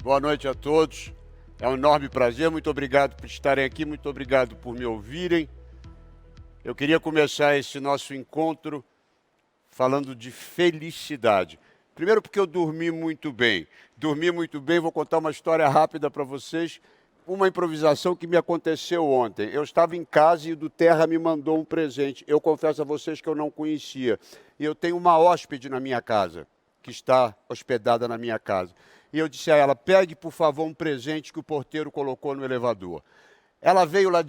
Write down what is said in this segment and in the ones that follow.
boa noite a todos. É um enorme prazer, muito obrigado por estarem aqui, muito obrigado por me ouvirem. Eu queria começar esse nosso encontro falando de felicidade. Primeiro porque eu dormi muito bem. Vou contar uma história rápida para vocês, uma improvisação que me aconteceu ontem. Eu estava em casa e o do Terra me mandou um presente. Eu confesso a vocês que eu não conhecia. E eu tenho uma hóspede na minha casa, que está hospedada na minha casa. E eu disse a ela, pegue, por favor, um presente que o porteiro colocou no elevador. Ela veio lá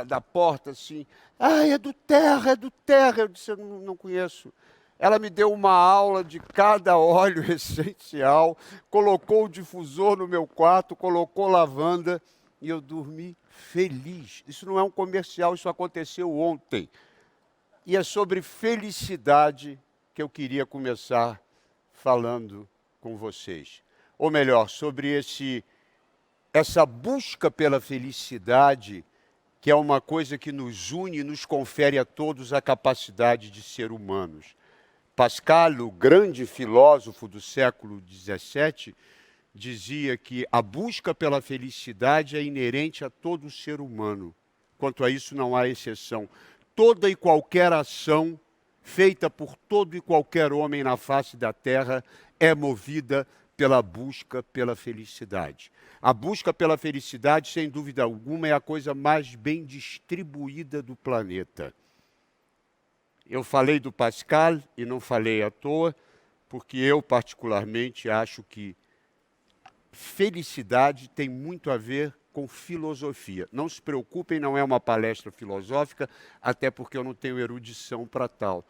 da porta, assim, é do Terra, é do Terra. Eu disse, eu não conheço. Ela me deu uma aula de cada óleo essencial, colocou o difusor no meu quarto, colocou lavanda, e eu dormi feliz. Isso não é um comercial, isso aconteceu ontem. E é sobre felicidade que eu queria começar falando com vocês. Ou melhor, sobre essa busca pela felicidade, que é uma coisa que nos une e nos confere a todos a capacidade de ser humanos. Pascal, o grande filósofo do século XVII, dizia que a busca pela felicidade é inerente a todo ser humano. Quanto a isso, não há exceção. Toda e qualquer ação feita por todo e qualquer homem na face da terra é movida pela busca pela felicidade. A busca pela felicidade, sem dúvida alguma, é a coisa mais bem distribuída do planeta. Eu falei do Pascal e não falei à toa, porque eu particularmente acho que felicidade tem muito a ver com filosofia. Não se preocupem, não é uma palestra filosófica, até porque eu não tenho erudição para tal.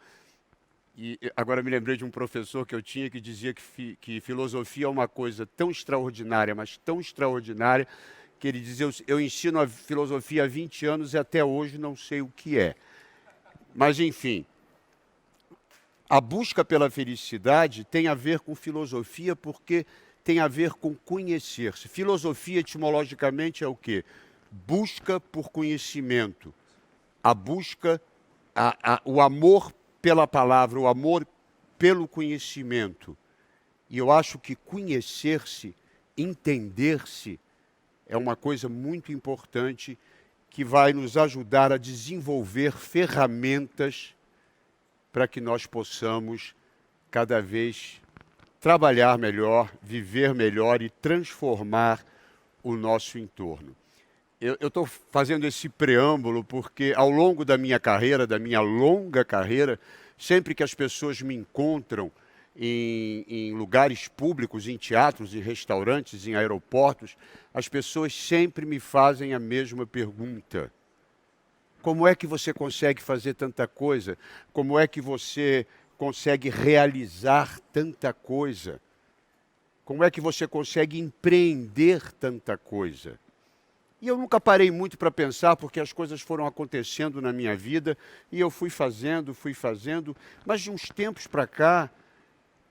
E agora me lembrei de um professor que eu tinha que dizia que filosofia é uma coisa tão extraordinária, mas tão extraordinária, que ele dizia, eu ensino a filosofia há 20 anos e até hoje não sei o que é. Mas, enfim, a busca pela felicidade tem a ver com filosofia porque tem a ver com conhecer-se. Filosofia, etimologicamente, é o quê? Busca por conhecimento. A busca, o amor pela palavra, o amor pelo conhecimento. E eu acho que conhecer-se, entender-se, é uma coisa muito importante que vai nos ajudar a desenvolver ferramentas para que nós possamos cada vez trabalhar melhor, viver melhor e transformar o nosso entorno. Eu estou fazendo esse preâmbulo porque ao longo da minha carreira, da minha longa carreira, sempre que as pessoas me encontram em lugares públicos, em teatros, em restaurantes, em aeroportos, as pessoas sempre me fazem a mesma pergunta. Como é que você consegue fazer tanta coisa? Como é que você consegue realizar tanta coisa? Como é que você consegue empreender tanta coisa? E eu nunca parei muito para pensar, porque as coisas foram acontecendo na minha vida, e eu fui fazendo, mas de uns tempos para cá,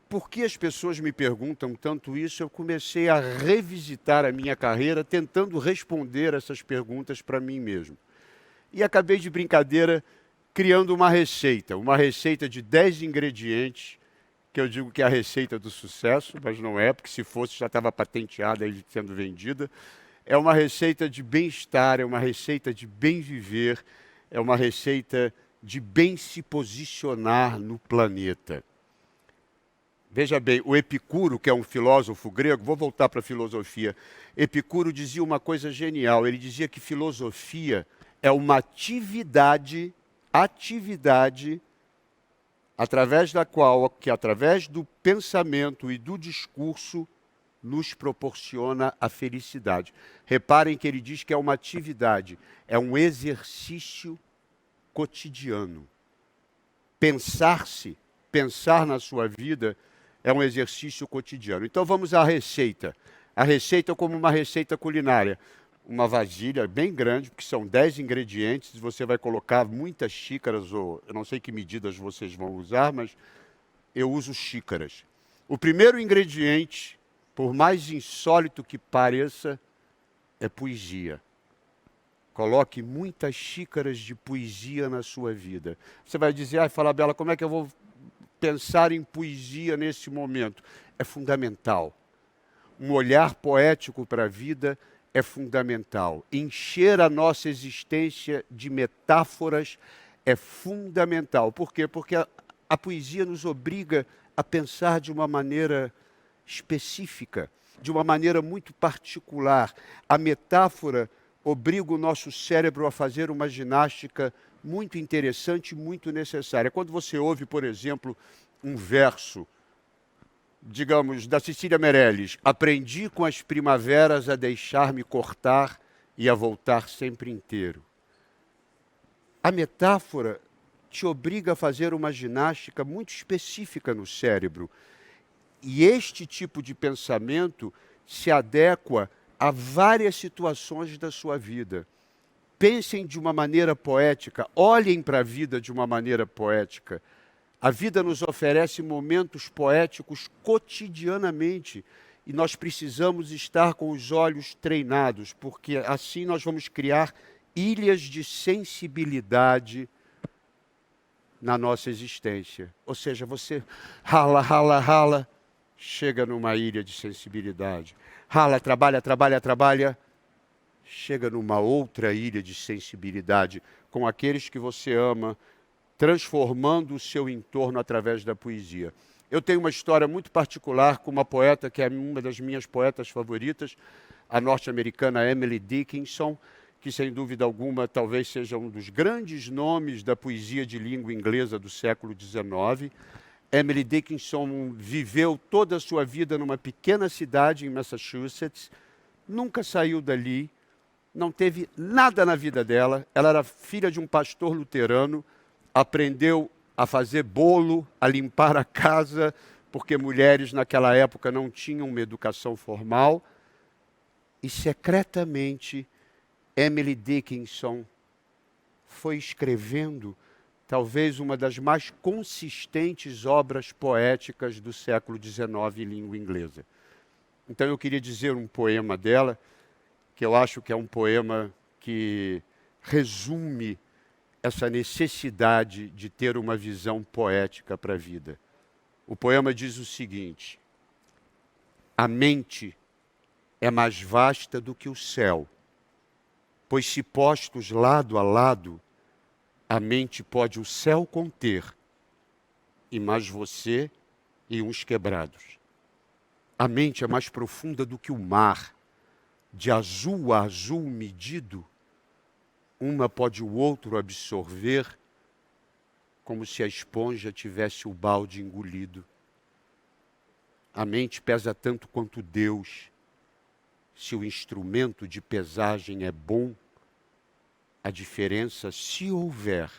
por que as pessoas me perguntam tanto isso? Eu comecei a revisitar a minha carreira, tentando responder essas perguntas para mim mesmo. E acabei de brincadeira criando uma receita de 10 ingredientes, que eu digo que é a receita do sucesso, mas não é, porque se fosse já estava patenteada e sendo vendida. É uma receita de bem-estar, é uma receita de bem viver, é uma receita de bem se posicionar no planeta. Veja bem, o Epicuro, que é um filósofo grego, vou voltar para a filosofia. Epicuro dizia uma coisa genial, ele dizia que filosofia é uma atividade através da qual, que através do pensamento e do discurso, nos proporciona a felicidade. Reparem que ele diz que é uma atividade, é um exercício cotidiano. Pensar na sua vida é um exercício cotidiano. Então vamos à receita. A receita como uma receita culinária. Uma vasilha bem grande, porque são 10 ingredientes, você vai colocar muitas xícaras, ou eu não sei que medidas vocês vão usar, mas eu uso xícaras. O primeiro ingrediente, por mais insólito que pareça, é poesia. Coloque muitas xícaras de poesia na sua vida. Você vai dizer, Falabella, como é que eu vou pensar em poesia nesse momento? É fundamental. um olhar poético para a vida é fundamental. Encher a nossa existência de metáforas é fundamental. Por quê? Porque a poesia nos obriga a pensar de uma maneira específica, de uma maneira muito particular. A metáfora obriga o nosso cérebro a fazer uma ginástica muito interessante e muito necessária. Quando você ouve, por exemplo, um verso, digamos, da Cecília Meirelles, aprendi com as primaveras a deixar-me cortar e a voltar sempre inteiro. A metáfora te obriga a fazer uma ginástica muito específica no cérebro. E este tipo de pensamento se adequa a várias situações da sua vida. Pensem de uma maneira poética, olhem para a vida de uma maneira poética. A vida nos oferece momentos poéticos cotidianamente e nós precisamos estar com os olhos treinados, porque assim nós vamos criar ilhas de sensibilidade na nossa existência. Ou seja, você rala, chega numa ilha de sensibilidade. Rala, trabalha, chega numa outra ilha de sensibilidade com aqueles que você ama, transformando o seu entorno através da poesia. Eu tenho uma história muito particular com uma poeta que é uma das minhas poetas favoritas, a norte-americana Emily Dickinson, que sem dúvida alguma talvez seja um dos grandes nomes da poesia de língua inglesa do século XIX. Emily Dickinson viveu toda a sua vida numa pequena cidade em Massachusetts, nunca saiu dali, não teve nada na vida dela. Ela era filha de um pastor luterano, aprendeu a fazer bolo, a limpar a casa, porque mulheres naquela época não tinham uma educação formal. E secretamente, Emily Dickinson foi escrevendo talvez uma das mais consistentes obras poéticas do século XIX em língua inglesa. Então eu queria dizer um poema dela, que eu acho que é um poema que resume essa necessidade de ter uma visão poética para a vida. O poema diz o seguinte: a mente é mais vasta do que o céu, pois se postos lado a lado, a mente pode o céu conter, e mais você e uns quebrados. A mente é mais profunda do que o mar, de azul a azul medido, uma pode o outro absorver, como se a esponja tivesse o balde engolido. A mente pesa tanto quanto Deus. Se o instrumento de pesagem é bom, a diferença, se houver,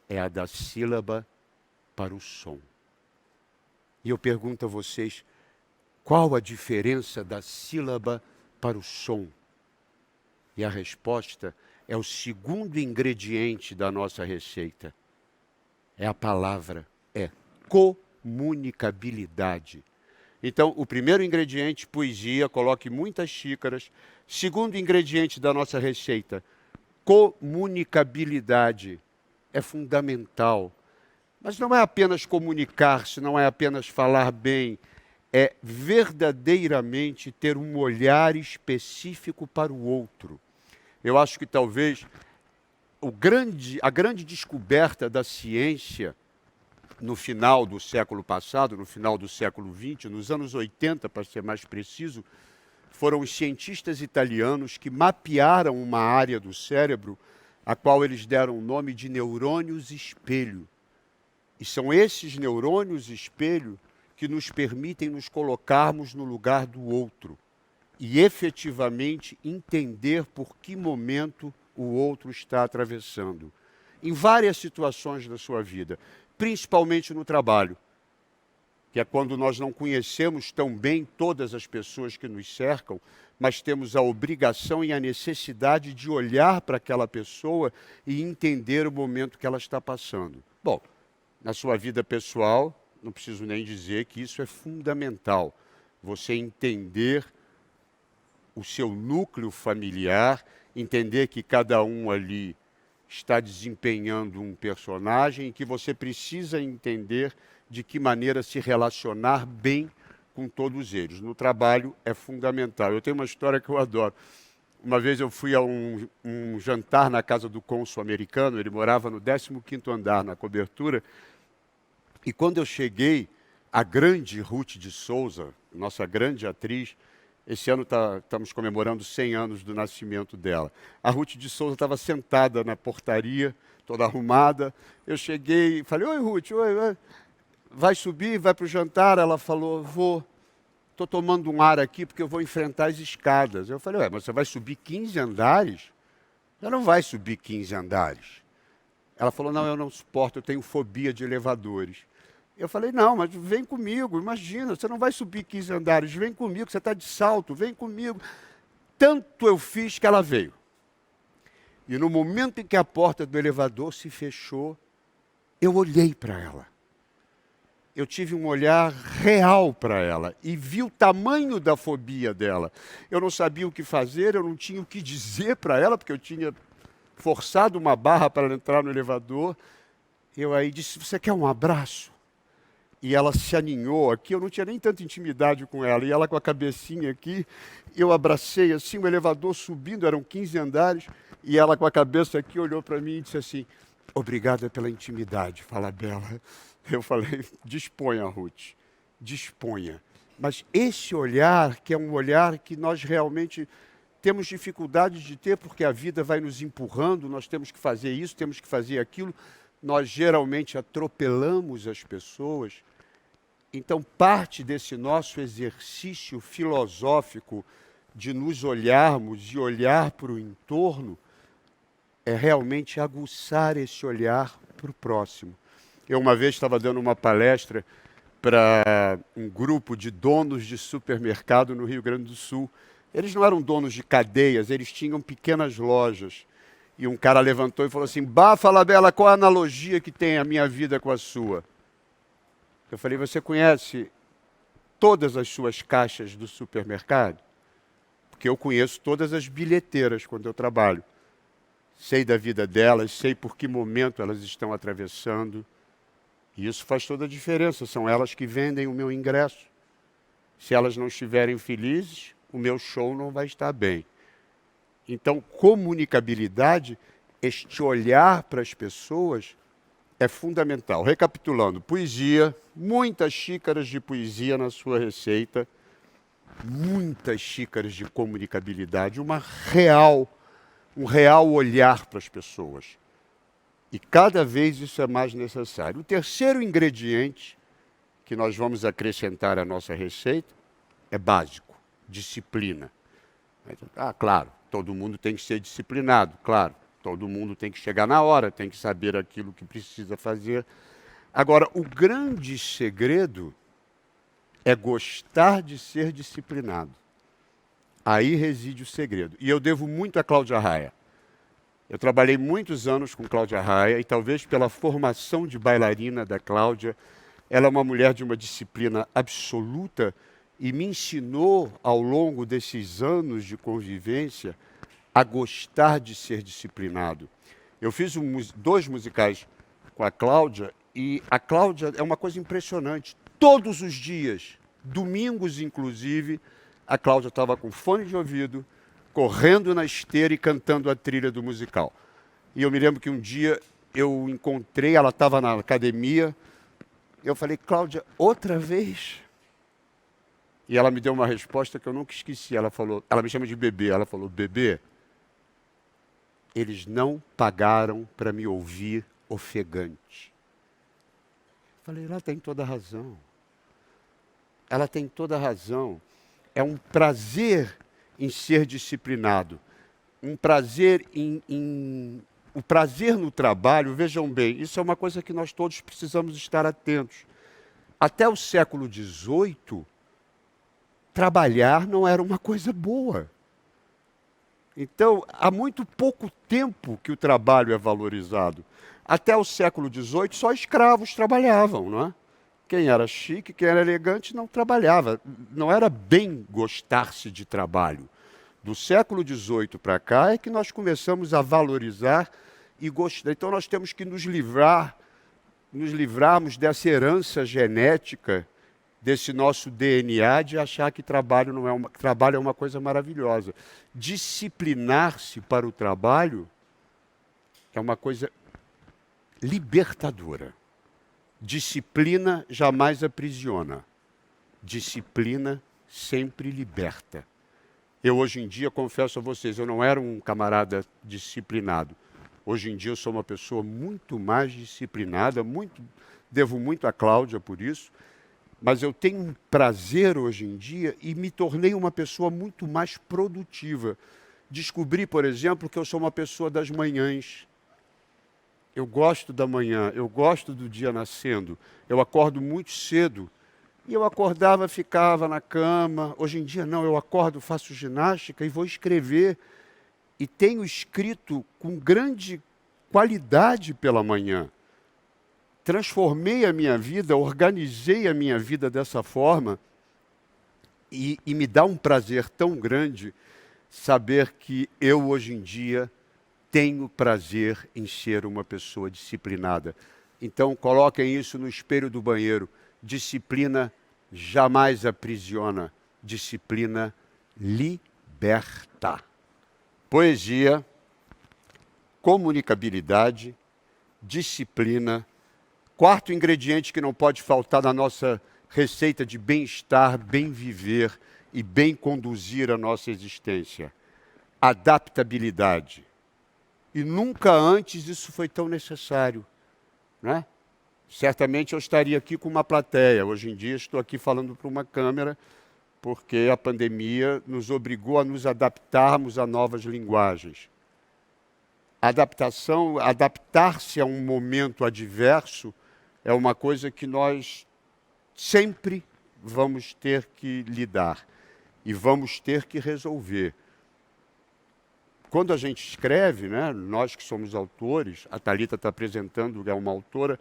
é a da sílaba para o som. E eu pergunto a vocês, qual a diferença da sílaba para o som? E a resposta é o segundo ingrediente da nossa receita. É a palavra, é comunicabilidade. Então, o primeiro ingrediente, poesia, coloque muitas xícaras. Segundo ingrediente da nossa receita, comunicabilidade. É fundamental. Mas não é apenas comunicar-se, não é apenas falar bem, é verdadeiramente ter um olhar específico para o outro. Eu acho que talvez a grande descoberta da ciência no final do século passado, no final do século XX, nos anos 80, para ser mais preciso, foram os cientistas italianos que mapearam uma área do cérebro a qual eles deram o nome de neurônios espelho. E são esses neurônios espelho que nos permitem nos colocarmos no lugar do outro e efetivamente entender por que momento o outro está atravessando. Em várias situações da sua vida, principalmente no trabalho, que é quando nós não conhecemos tão bem todas as pessoas que nos cercam, mas temos a obrigação e a necessidade de olhar para aquela pessoa e entender o momento que ela está passando. Bom, na sua vida pessoal, não preciso nem dizer que isso é fundamental. Você entender o seu núcleo familiar, entender que cada um ali está desempenhando um personagem e que você precisa entender de que maneira se relacionar bem com todos eles. No trabalho é fundamental. Eu tenho uma história que eu adoro. Uma vez eu fui a um jantar na casa do cônsul americano, ele morava no 15º andar, na cobertura, e quando eu cheguei, a grande Ruth de Souza, nossa grande atriz, esse ano estamos comemorando 100 anos do nascimento dela. A Ruth de Souza estava sentada na portaria, toda arrumada. Eu cheguei e falei, oi Ruth, oi, vai subir, vai para o jantar? Ela falou, vou. Estou tomando um ar aqui porque eu vou enfrentar as escadas. Eu falei, mas você vai subir 15 andares? Você não vai subir 15 andares. Ela falou, não, eu não suporto, eu tenho fobia de elevadores. Eu falei, não, mas vem comigo, imagina, você não vai subir 15 andares, vem comigo, você está de salto, vem comigo. Tanto eu fiz que ela veio. E no momento em que a porta do elevador se fechou, eu olhei para ela. Eu tive um olhar real para ela e vi o tamanho da fobia dela. Eu não sabia o que fazer, eu não tinha o que dizer para ela, porque eu tinha forçado uma barra para ela entrar no elevador. Eu aí disse, você quer um abraço? E ela se aninhou aqui, eu não tinha nem tanta intimidade com ela. E ela com a cabecinha aqui, eu abracei assim, o elevador subindo, eram 15 andares, e ela com a cabeça aqui olhou para mim e disse assim, obrigada pela intimidade, Falabella. Eu falei, disponha, Ruth, disponha. Mas esse olhar, que é um olhar que nós realmente temos dificuldade de ter, porque a vida vai nos empurrando, nós temos que fazer isso, temos que fazer aquilo, nós geralmente atropelamos as pessoas. Então, parte desse nosso exercício filosófico de nos olharmos e olhar para o entorno é realmente aguçar esse olhar para o próximo. Eu uma vez estava dando uma palestra para um grupo de donos de supermercado no Rio Grande do Sul. Eles não eram donos de cadeias, eles tinham pequenas lojas. E um cara levantou e falou assim, Falabella, qual a analogia que tem a minha vida com a sua? Eu falei, você conhece todas as suas caixas do supermercado? Porque eu conheço todas as bilheteiras quando eu trabalho. Sei da vida delas, sei por que momento elas estão atravessando. E isso faz toda a diferença, são elas que vendem o meu ingresso. Se elas não estiverem felizes, o meu show não vai estar bem. Então, comunicabilidade, este olhar para as pessoas é fundamental. Recapitulando, poesia, muitas xícaras de poesia na sua receita, muitas xícaras de comunicabilidade, um real olhar para as pessoas. E cada vez isso é mais necessário. O terceiro ingrediente que nós vamos acrescentar à nossa receita é básico, disciplina. Claro, todo mundo tem que ser disciplinado, claro. Todo mundo tem que chegar na hora, tem que saber aquilo que precisa fazer. Agora, o grande segredo é gostar de ser disciplinado. Aí reside o segredo. E eu devo muito a Cláudia Raia. Eu trabalhei muitos anos com Cláudia Raia e talvez pela formação de bailarina da Cláudia, ela é uma mulher de uma disciplina absoluta e me ensinou ao longo desses anos de convivência a gostar de ser disciplinado. Eu fiz 2 musicais com a Cláudia e a Cláudia é uma coisa impressionante. Todos os dias, domingos inclusive, a Cláudia estava com fone de ouvido, correndo na esteira e cantando a trilha do musical. E eu me lembro que um dia eu encontrei, ela estava na academia, eu falei, Cláudia, outra vez? E ela me deu uma resposta que eu nunca esqueci. Ela me chama de bebê, ela falou, bebê, eles não pagaram para me ouvir ofegante. Eu falei, ela tem toda a razão. Ela tem toda a razão. É um prazer em ser disciplinado. Um prazer o prazer no trabalho, vejam bem, isso é uma coisa que nós todos precisamos estar atentos. Até o século XVIII, trabalhar não era uma coisa boa. Então, há muito pouco tempo que o trabalho é valorizado. Até o século XVIII, só escravos trabalhavam, não é? Quem era chique, quem era elegante, não trabalhava. Não era bem gostar-se de trabalho. Do século XVIII para cá é que nós começamos a valorizar e gostar. Então, nós temos que nos livrarmos dessa herança genética desse nosso DNA de achar que trabalho não é trabalho é uma coisa maravilhosa. Disciplinar-se para o trabalho é uma coisa libertadora. Disciplina jamais aprisiona. Disciplina sempre liberta. Eu hoje em dia, confesso a vocês, eu não era um camarada disciplinado. Hoje em dia eu sou uma pessoa muito mais disciplinada, devo muito a Cláudia por isso, mas eu tenho um prazer hoje em dia e me tornei uma pessoa muito mais produtiva. Descobri, por exemplo, que eu sou uma pessoa das manhãs. Eu gosto da manhã, eu gosto do dia nascendo, eu acordo muito cedo. E eu acordava, ficava na cama. Hoje em dia não, eu acordo, faço ginástica e vou escrever. E tenho escrito com grande qualidade pela manhã. Transformei a minha vida, organizei a minha vida dessa forma. E me dá um prazer tão grande saber que eu hoje em dia tenho prazer em ser uma pessoa disciplinada. Então coloquem isso no espelho do banheiro. Disciplina jamais aprisiona, disciplina liberta. Poesia, comunicabilidade, disciplina. Quarto ingrediente que não pode faltar na nossa receita de bem-estar, bem viver e bem conduzir a nossa existência. Adaptabilidade. E nunca antes isso foi tão necessário, né? Certamente eu estaria aqui com uma plateia. Hoje em dia estou aqui falando para uma câmera, porque a pandemia nos obrigou a nos adaptarmos a novas linguagens. Adaptação, adaptar-se a um momento adverso é uma coisa que nós sempre vamos ter que lidar e vamos ter que resolver. Quando a gente escreve, né, nós que somos autores, a Thalita está apresentando, é uma autora.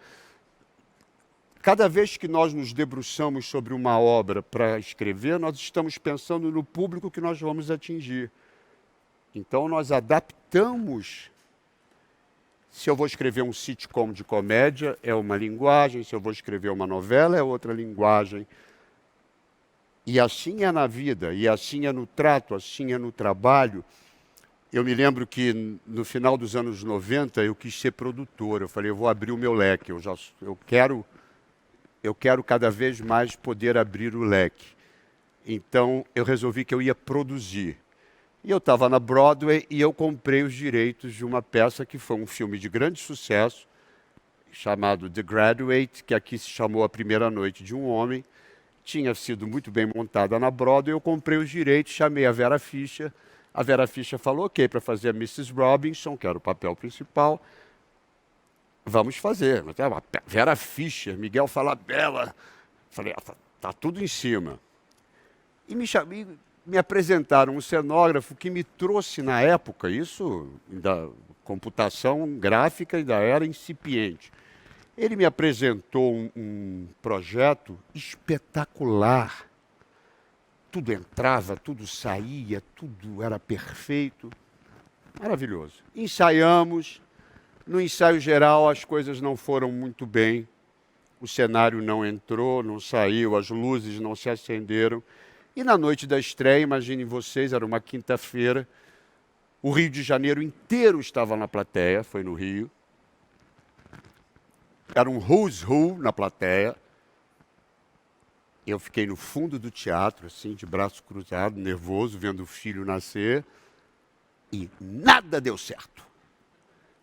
Cada vez que nós nos debruçamos sobre uma obra para escrever, nós estamos pensando no público que nós vamos atingir. Então, nós adaptamos. Se eu vou escrever um sitcom de comédia, é uma linguagem. Se eu vou escrever uma novela, é outra linguagem. E assim é na vida, e assim é no trato, assim é no trabalho. Eu me lembro que no final dos anos 90 eu quis ser produtor. Eu falei, eu vou abrir o meu leque, eu quero cada vez mais poder abrir o leque. Então, eu resolvi que eu ia produzir. E eu estava na Broadway e eu comprei os direitos de uma peça que foi um filme de grande sucesso, chamado The Graduate, que aqui se chamou A Primeira Noite de um Homem. Tinha sido muito bem montada na Broadway, eu comprei os direitos, chamei a Vera Fischer. A Vera Fischer falou, ok, para fazer a Mrs. Robinson, que era o papel principal, vamos fazer. Vera Fischer, Miguel Falabella. Falei, tá tudo em cima. E me apresentaram um cenógrafo que me trouxe na época, isso da computação gráfica ainda era incipiente. Ele me apresentou um projeto espetacular. Tudo entrava, tudo saía, tudo era perfeito. Maravilhoso. Ensaiamos. No ensaio geral, as coisas não foram muito bem. O cenário não entrou, não saiu, as luzes não se acenderam. E na noite da estreia, imaginem vocês, era uma quinta-feira, o Rio de Janeiro inteiro estava na plateia, foi no Rio. Era um who's who na plateia. Eu fiquei no fundo do teatro, assim, de braço cruzado, nervoso, vendo o filho nascer. E nada deu certo.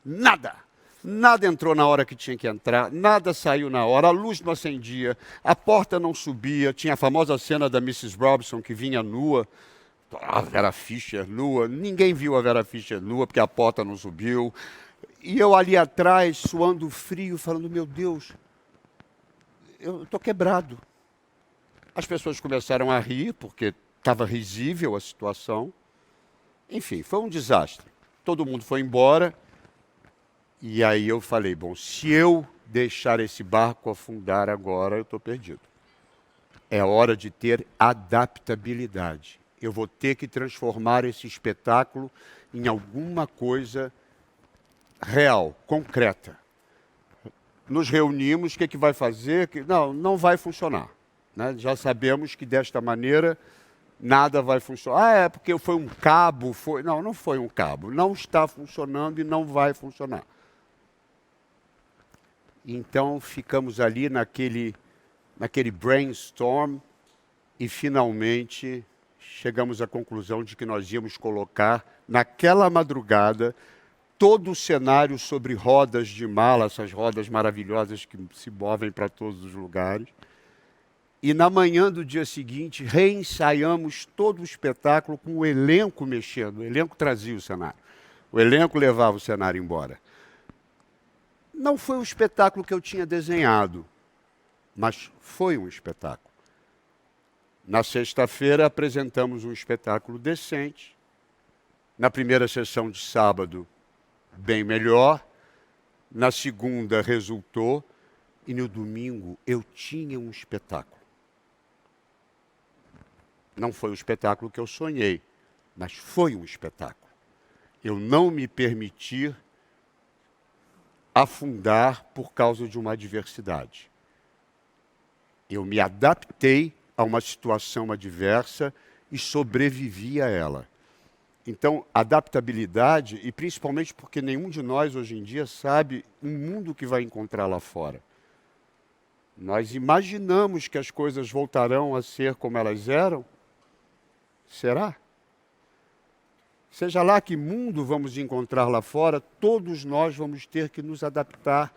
Nada. Nada entrou na hora que tinha que entrar, nada saiu na hora, a luz não acendia, a porta não subia, tinha a famosa cena da Mrs. Robinson que vinha nua, a Vera Fischer nua, ninguém viu a Vera Fischer nua porque a porta não subiu. E eu ali atrás, suando frio, falando, meu Deus, eu estou quebrado. As pessoas começaram a rir, porque estava risível a situação. Enfim, foi um desastre. Todo mundo foi embora. E aí eu falei, bom, se eu deixar esse barco afundar agora, eu estou perdido. É hora de ter adaptabilidade. Eu vou ter que transformar esse espetáculo em alguma coisa real, concreta. Nos reunimos, o que vai fazer? Não vai funcionar. né? Já sabemos que desta maneira nada vai funcionar. Ah, é porque foi um cabo, foi. Não, não foi um cabo. Não está funcionando e não vai funcionar. Então ficamos ali naquele brainstorm e finalmente chegamos à conclusão de que nós íamos colocar naquela madrugada todo o cenário sobre rodas de mala, essas rodas maravilhosas que se movem para todos os lugares. E na manhã do dia seguinte, reensaiamos todo o espetáculo com o elenco mexendo. O elenco trazia o cenário. O elenco levava o cenário embora. Não foi o espetáculo que eu tinha desenhado, mas foi um espetáculo. Na sexta-feira apresentamos um espetáculo decente. Na primeira sessão de sábado, bem melhor. Na segunda resultou. E no domingo eu tinha um espetáculo. Não foi o espetáculo que eu sonhei, mas foi um espetáculo. Eu não me permiti afundar por causa de uma adversidade. Eu me adaptei a uma situação adversa e sobrevivi a ela. Então, adaptabilidade, e principalmente porque nenhum de nós hoje em dia sabe o mundo que vai encontrar lá fora. Nós imaginamos que as coisas voltarão a ser como elas eram. Será? Seja lá que mundo vamos encontrar lá fora, todos nós vamos ter que nos adaptar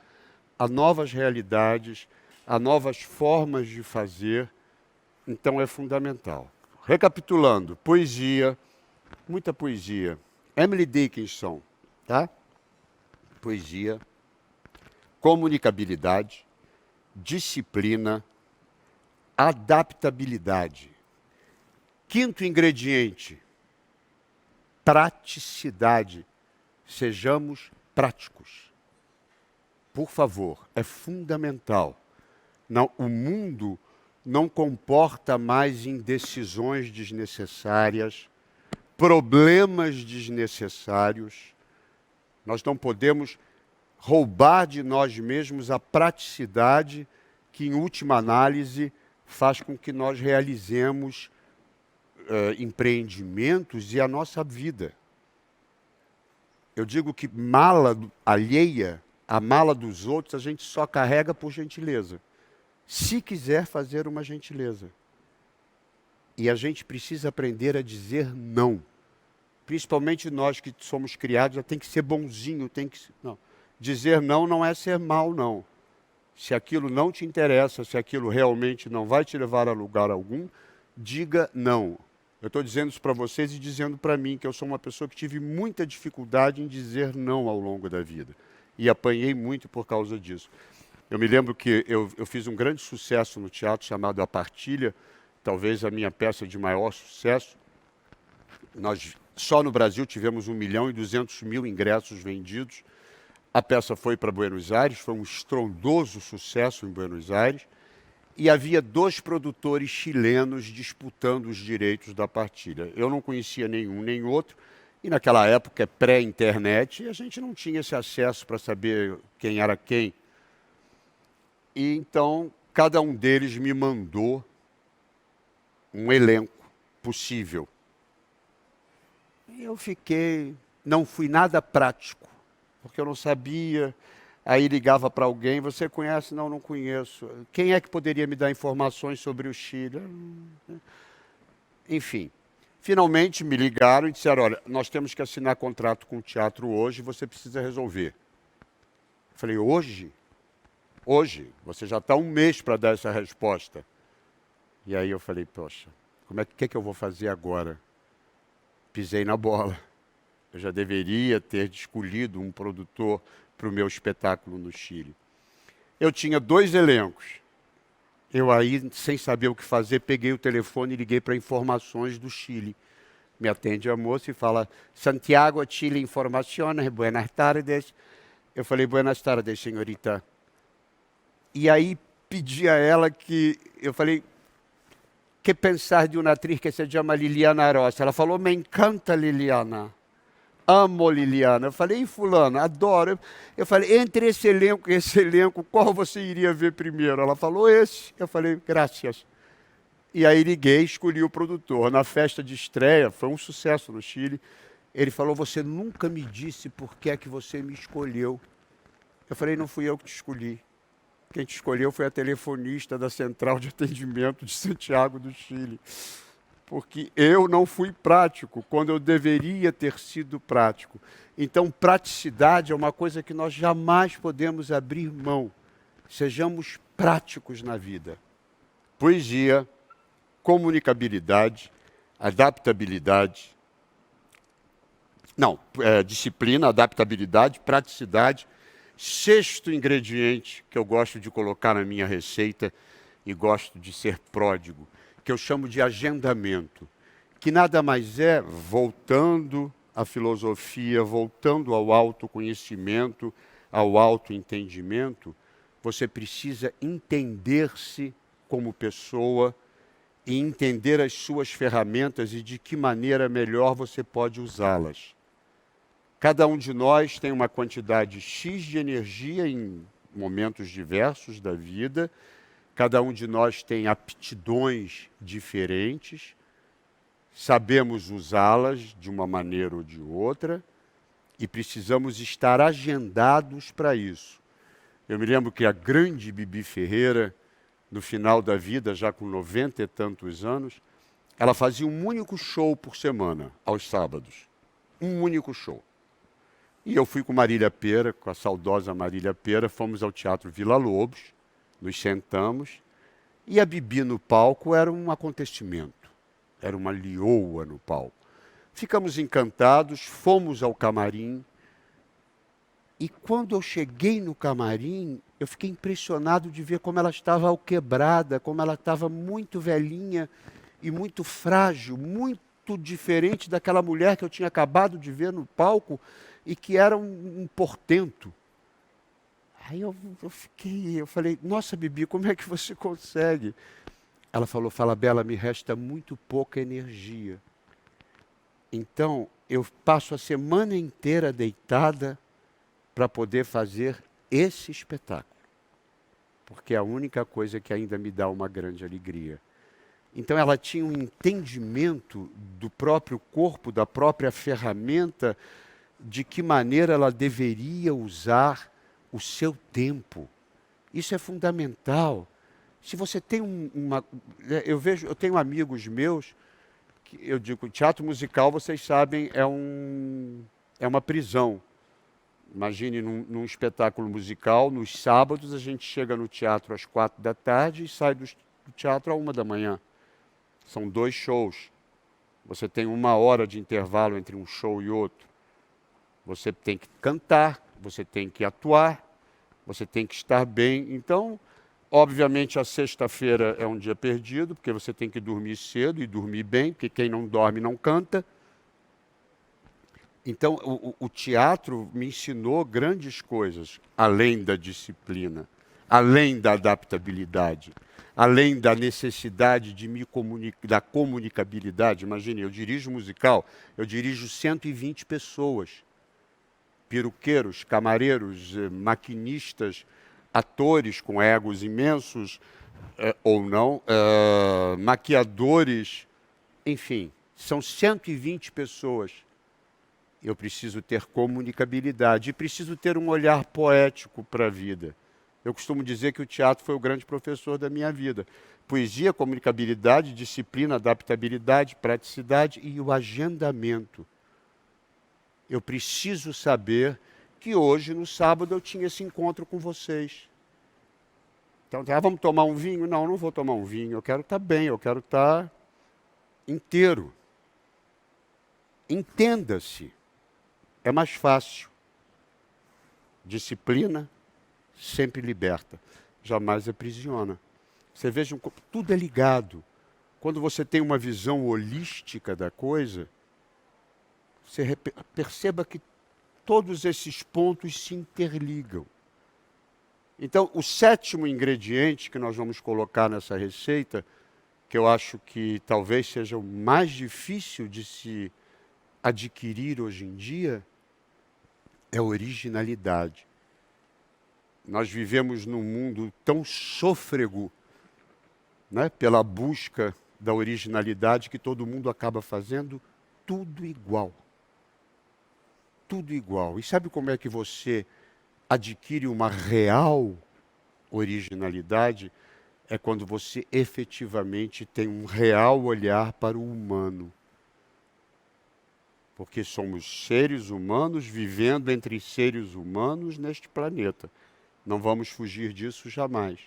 a novas realidades, a novas formas de fazer. Então é fundamental. Recapitulando, poesia, muita poesia. Emily Dickinson, tá? Poesia, comunicabilidade, disciplina, adaptabilidade. Quinto ingrediente, praticidade. Sejamos práticos. Por favor, é fundamental. Não, o mundo não comporta mais indecisões desnecessárias, problemas desnecessários. Nós não podemos roubar de nós mesmos a praticidade que, em última análise, faz com que nós realizemos empreendimentos e a nossa vida. Eu digo que mala alheia, a mala dos outros, a gente só carrega por gentileza. Se quiser fazer uma gentileza. E a gente precisa aprender a dizer não. Principalmente nós que somos criados, já tem que ser bonzinho, tem que... Não. Dizer não não é ser mal, não. Se aquilo não te interessa, se aquilo realmente não vai te levar a lugar algum, diga não. Eu estou dizendo isso para vocês e dizendo para mim que eu sou uma pessoa que tive muita dificuldade em dizer não ao longo da vida. E apanhei muito por causa disso. Eu me lembro que eu fiz um grande sucesso no teatro chamado A Partilha, talvez a minha peça de maior sucesso. Nós só no Brasil tivemos 1.200.000 ingressos vendidos. A peça foi para Buenos Aires, foi um estrondoso sucesso em Buenos Aires. E havia 2 produtores chilenos disputando os direitos da partilha. Eu não conhecia nenhum nem outro, e naquela época, pré-internet, a gente não tinha esse acesso para saber quem era quem. E então, cada um deles me mandou um elenco possível. E eu não fui nada prático, porque eu não sabia. Aí ligava para alguém, você conhece? Não, não conheço. Quem é que poderia me dar informações sobre o Chile? Enfim, finalmente me ligaram e disseram, olha, nós temos que assinar contrato com o teatro hoje, você precisa resolver. Eu falei, hoje? Hoje? Você já está 1 mês para dar essa resposta. E aí eu falei, poxa, que eu vou fazer agora? Pisei na bola. Eu já deveria ter escolhido um produtor para o meu espetáculo no Chile. Eu tinha 2 elencos. Eu aí, sem saber o que fazer, peguei o telefone e liguei para informações do Chile. Me atende a moça e fala, Santiago, Chile Informaciones, buenas tardes. Eu falei, buenas tardes, senhorita. E aí pedi a ela eu falei, que pensar de uma atriz que se chama Liliana Rossi? Ela falou, me encanta Liliana. Amo Liliana. Eu falei, e fulana, adoro. Eu falei, entre esse elenco e esse elenco, qual você iria ver primeiro? Ela falou, esse. Eu falei, graças. E aí liguei, escolhi o produtor. Na festa de estreia, foi um sucesso no Chile. Ele falou: você nunca me disse por que é que você me escolheu. Eu falei: não fui eu que te escolhi. Quem te escolheu foi a telefonista da Central de Atendimento de Santiago do Chile. Porque eu não fui prático quando eu deveria ter sido prático. Então, praticidade é uma coisa que nós jamais podemos abrir mão. Sejamos práticos na vida. Poesia, comunicabilidade, adaptabilidade. Não, disciplina, adaptabilidade, praticidade. Sexto ingrediente que eu gosto de colocar na minha receita e gosto de ser pródigo, que eu chamo de agendamento, que nada mais é, voltando à filosofia, voltando ao autoconhecimento, ao autoentendimento, você precisa entender-se como pessoa e entender as suas ferramentas e de que maneira melhor você pode usá-las. Cada um de nós tem uma quantidade X de energia em momentos diversos da vida. Cada um de nós tem aptidões diferentes. Sabemos usá-las de uma maneira ou de outra e precisamos estar agendados para isso. Eu me lembro que a grande Bibi Ferreira, no final da vida, já com 90 e tantos anos, ela fazia um único show por semana, aos sábados. Um único show. E eu fui com Marília Pêra, com a saudosa Marília Pêra, fomos ao Teatro Vila Lobos, nos sentamos, e a Bibi no palco era um acontecimento, era uma lioa no palco. Ficamos encantados, fomos ao camarim, e quando eu cheguei no camarim, eu fiquei impressionado de ver como ela estava alquebrada, como ela estava muito velhinha e muito frágil, muito diferente daquela mulher que eu tinha acabado de ver no palco, e que era um portento. Aí eu falei: nossa, Bibi, como é que você consegue? Ela falou: Falabella, me resta muito pouca energia. Então, eu passo a semana inteira deitada para poder fazer esse espetáculo. Porque é a única coisa que ainda me dá uma grande alegria. Então, ela tinha um entendimento do próprio corpo, da própria ferramenta, de que maneira ela deveria usar o seu tempo. Isso é fundamental. Se você tem eu tenho amigos meus, que eu digo, teatro musical, vocês sabem, é uma prisão. Imagine num espetáculo musical, nos sábados a gente chega no teatro às 4 da tarde e sai do teatro à 1 da manhã. São 2 shows. Você tem 1 hora de intervalo entre um show e outro. Você tem que cantar, você tem que atuar, você tem que estar bem. Então, obviamente, a sexta-feira é um dia perdido, porque você tem que dormir cedo e dormir bem, porque quem não dorme não canta. Então, o teatro me ensinou grandes coisas, além da disciplina, além da adaptabilidade, além da necessidade de da comunicabilidade. Imagine, eu dirijo musical, eu dirijo 120 pessoas. Peruqueiros, camareiros, maquinistas, atores com egos imensos, ou não, maquiadores, enfim, são 120 pessoas. Eu preciso ter comunicabilidade e preciso ter um olhar poético para a vida. Eu costumo dizer que o teatro foi o grande professor da minha vida. Poesia, comunicabilidade, disciplina, adaptabilidade, praticidade e o agendamento. Eu preciso saber que hoje, no sábado, eu tinha esse encontro com vocês. Então, vamos tomar um vinho? Não, não vou tomar um vinho. Eu quero estar bem, eu quero estar inteiro. Entenda-se. É mais fácil. Disciplina sempre liberta, jamais aprisiona. Você veja, tudo é ligado. Quando você tem uma visão holística da coisa, você perceba que todos esses pontos se interligam. Então, o 7º ingrediente que nós vamos colocar nessa receita, que eu acho que talvez seja o mais difícil de se adquirir hoje em dia, é originalidade. Nós vivemos num mundo tão sôfrego né, pela busca da originalidade, que todo mundo acaba fazendo tudo igual. Tudo igual. E sabe como é que você adquire uma real originalidade? É quando você efetivamente tem um real olhar para o humano. Porque somos seres humanos vivendo entre seres humanos neste planeta. Não vamos fugir disso jamais.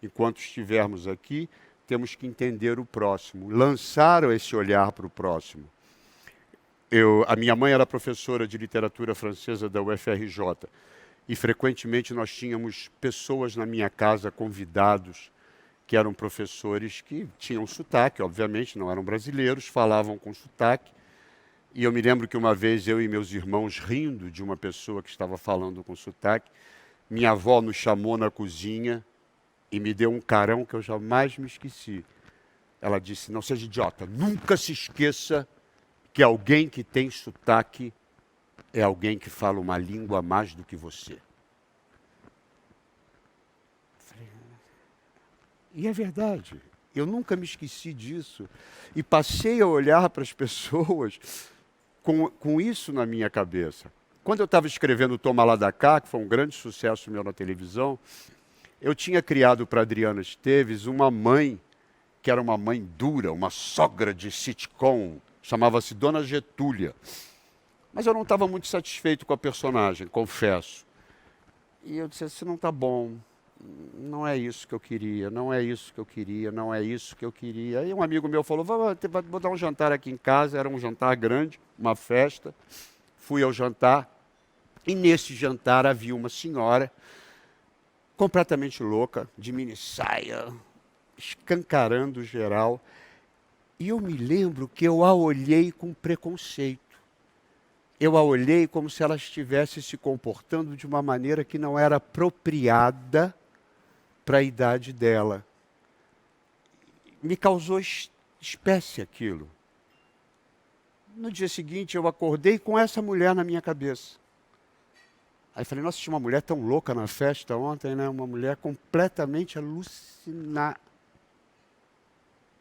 Enquanto estivermos aqui, temos que entender o próximo, lançar esse olhar para o próximo. A minha mãe era professora de literatura francesa da UFRJ e frequentemente nós tínhamos pessoas na minha casa, convidados, que eram professores que tinham sotaque, obviamente, não eram brasileiros, falavam com sotaque. E eu me lembro que uma vez eu e meus irmãos, rindo de uma pessoa que estava falando com sotaque, minha avó nos chamou na cozinha e me deu um carão que eu jamais me esqueci. Ela disse: não seja idiota, nunca se esqueça que alguém que tem sotaque é alguém que fala uma língua a mais do que você. E é verdade, eu nunca me esqueci disso. E passei a olhar para as pessoas com isso na minha cabeça. Quando eu estava escrevendo Toma Lá da Cá, que foi um grande sucesso meu na televisão, eu tinha criado para Adriana Esteves uma mãe, que era uma mãe dura, uma sogra de sitcom, chamava-se Dona Getúlia. Mas eu não estava muito satisfeito com a personagem, confesso. E eu disse: assim, não está bom, não é isso que eu queria, não é isso que eu queria, não é isso que eu queria. Aí um amigo meu falou: vou dar um jantar aqui em casa, era um jantar grande, uma festa. Fui ao jantar, e nesse jantar havia uma senhora completamente louca, de mini saia, escancarando geral. E eu me lembro que eu a olhei com preconceito. Eu a olhei como se ela estivesse se comportando de uma maneira que não era apropriada para a idade dela. Me causou espécie aquilo. No dia seguinte eu acordei com essa mulher na minha cabeça. Aí falei: nossa, tinha uma mulher tão louca na festa ontem, né? Uma mulher completamente alucinada.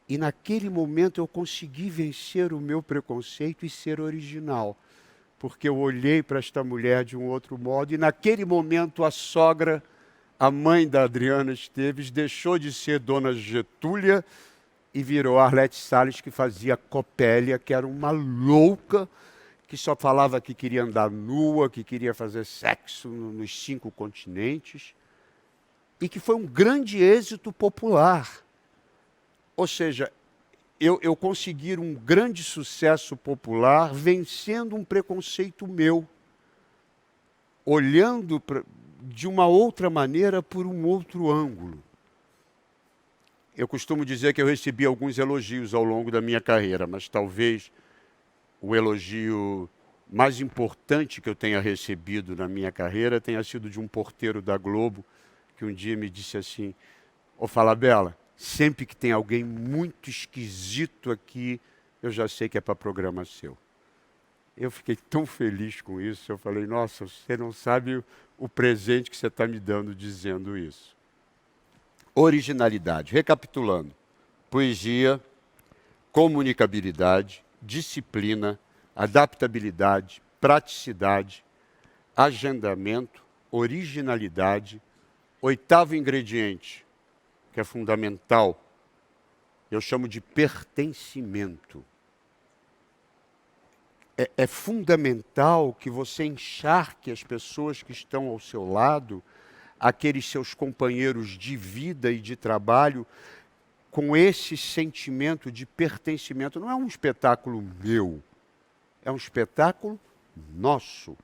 E naquele momento eu consegui vencer o meu preconceito e ser original. Porque eu olhei para esta mulher de um outro modo, e naquele momento a sogra, a mãe da Adriana Esteves, deixou de ser Dona Getúlia e virou Arlete Salles, que fazia Copélia, que era uma louca, que só falava que queria andar nua, que queria fazer sexo nos 5 continentes, e que foi um grande êxito popular. Ou seja, eu consegui um grande sucesso popular vencendo um preconceito meu, olhando de uma outra maneira, por um outro ângulo. Eu costumo dizer que eu recebi alguns elogios ao longo da minha carreira, mas talvez o elogio mais importante que eu tenha recebido na minha carreira tenha sido de um porteiro da Globo, que um dia me disse assim: ô Falabella, sempre que tem alguém muito esquisito aqui, eu já sei que é para programa seu. Eu fiquei tão feliz com isso, eu falei: nossa, você não sabe o presente que você está me dando dizendo isso. Originalidade, recapitulando: poesia, comunicabilidade, disciplina, adaptabilidade, praticidade, agendamento, originalidade. 8º ingrediente, que é fundamental, eu chamo de pertencimento. É fundamental que você encharque as pessoas que estão ao seu lado, aqueles seus companheiros de vida e de trabalho, com esse sentimento de pertencimento. Não é um espetáculo meu, é um espetáculo nosso.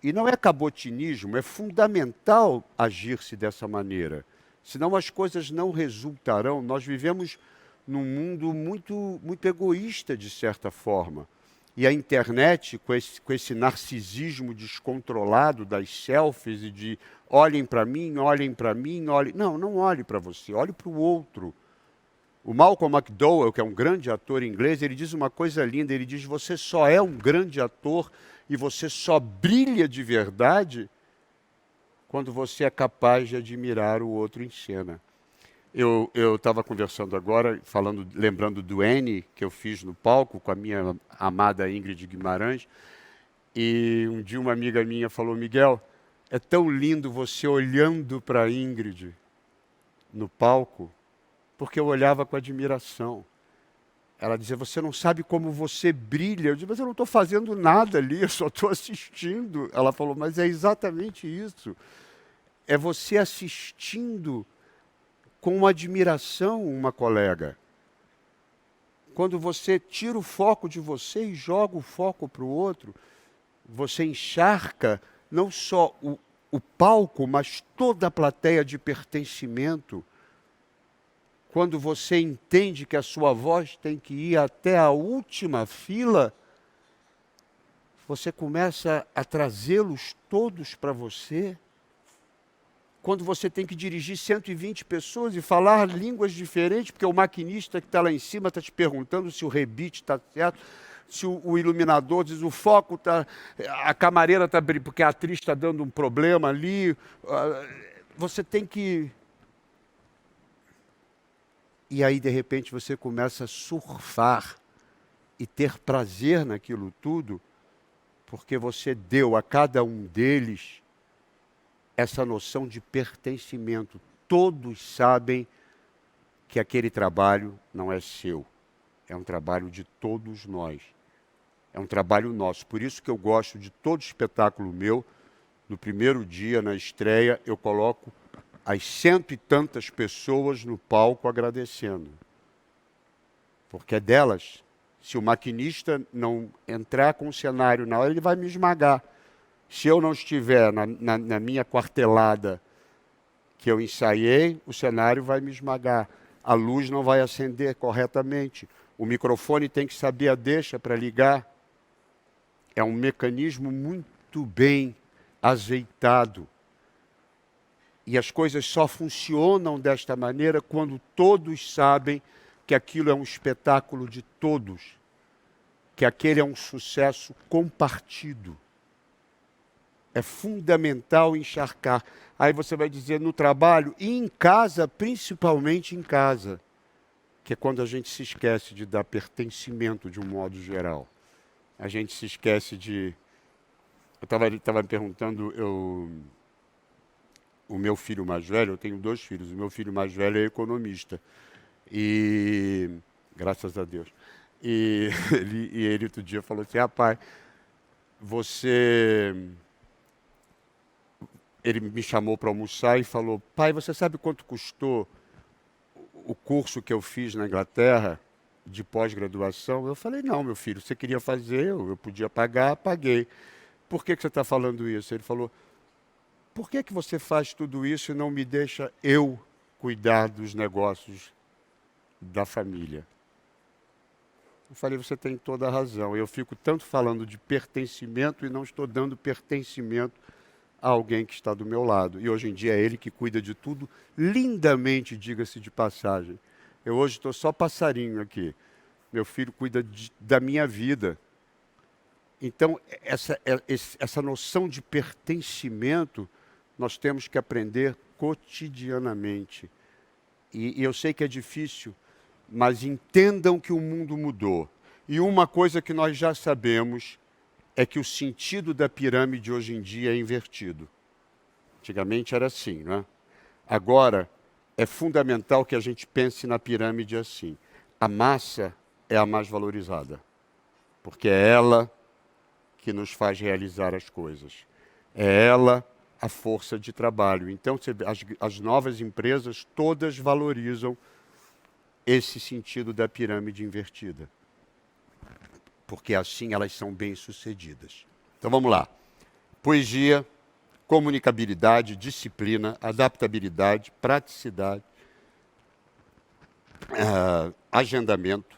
E não é cabotinismo, é fundamental agir-se dessa maneira. Senão as coisas não resultarão. Nós vivemos num mundo muito egoísta, de certa forma. E a internet, com esse narcisismo descontrolado das selfies e de olhem para mim, olhem para mim, olhem... Não olhe para você, olhe para o outro. O Malcolm McDowell, que é um grande ator inglês, ele diz uma coisa linda, ele diz: você só é um grande ator e você só brilha de verdade quando você é capaz de admirar o outro em cena. Eu estava conversando agora, falando, lembrando do N que eu fiz no palco com a minha amada Ingrid Guimarães, e um dia uma amiga minha falou: Miguel, é tão lindo você olhando para a Ingrid no palco, porque eu olhava com admiração. Ela dizia: você não sabe como você brilha. Eu disse: mas eu não estou fazendo nada ali, eu só estou assistindo. Ela falou: mas é exatamente isso. É você assistindo com admiração uma colega. Quando você tira o foco de você e joga o foco para o outro, você encharca não só o palco, mas toda a plateia de pertencimento. Quando você entende que a sua voz tem que ir até a última fila, você começa a trazê-los todos para você. Quando você tem que dirigir 120 pessoas e falar línguas diferentes, porque o maquinista que está lá em cima está te perguntando se o rebite está certo, se o iluminador diz o foco está, a camareira está, porque a atriz está dando um problema ali, você tem que... E aí, de repente, você começa a surfar e ter prazer naquilo tudo, porque você deu a cada um deles essa noção de pertencimento. Todos sabem que aquele trabalho não é seu, é um trabalho de todos nós, é um trabalho nosso. Por isso que eu gosto de todo espetáculo meu, no primeiro dia, na estreia, eu coloco as 100 e tantas pessoas no palco agradecendo. Porque é delas. Se o maquinista não entrar com o cenário na hora, ele vai me esmagar. Se eu não estiver na minha quartelada que eu ensaiei, o cenário vai me esmagar. A luz não vai acender corretamente. O microfone tem que saber a deixa para ligar. É um mecanismo muito bem azeitado. E as coisas só funcionam desta maneira quando todos sabem que aquilo é um espetáculo de todos, que aquele é um sucesso compartido. É fundamental encharcar. Aí você vai dizer no trabalho e em casa, principalmente em casa, que é quando a gente se esquece de dar pertencimento de um modo geral. A gente se esquece de... Eu estava me perguntando, o meu filho mais velho, eu tenho 2 filhos, o meu filho mais velho é economista. E, graças a Deus. E ele outro dia falou assim: pai, ele me chamou para almoçar e falou: pai, você sabe quanto custou o curso que eu fiz na Inglaterra, de pós-graduação? Eu falei: não, meu filho, você queria fazer, eu podia pagar, paguei. Por que você está falando isso? Ele falou: por que você faz tudo isso e não me deixa eu cuidar dos negócios da família? Eu falei: você tem toda a razão. Eu fico tanto falando de pertencimento e não estou dando pertencimento a alguém que está do meu lado. E hoje em dia é ele que cuida de tudo, lindamente, diga-se de passagem. Eu hoje estou só passarinho aqui. Meu filho cuida da minha vida. Então, essa noção de pertencimento, nós temos que aprender cotidianamente. E eu sei que é difícil, mas entendam que o mundo mudou. E uma coisa que nós já sabemos é que o sentido da pirâmide hoje em dia é invertido. Antigamente era assim, não é? Agora, é fundamental que a gente pense na pirâmide assim. A massa é a mais valorizada, porque é ela que nos faz realizar as coisas. É ela a força de trabalho. Então, as novas empresas todas valorizam esse sentido da pirâmide invertida, porque assim elas são bem-sucedidas. Então vamos lá. Poesia, comunicabilidade, disciplina, adaptabilidade, praticidade, agendamento,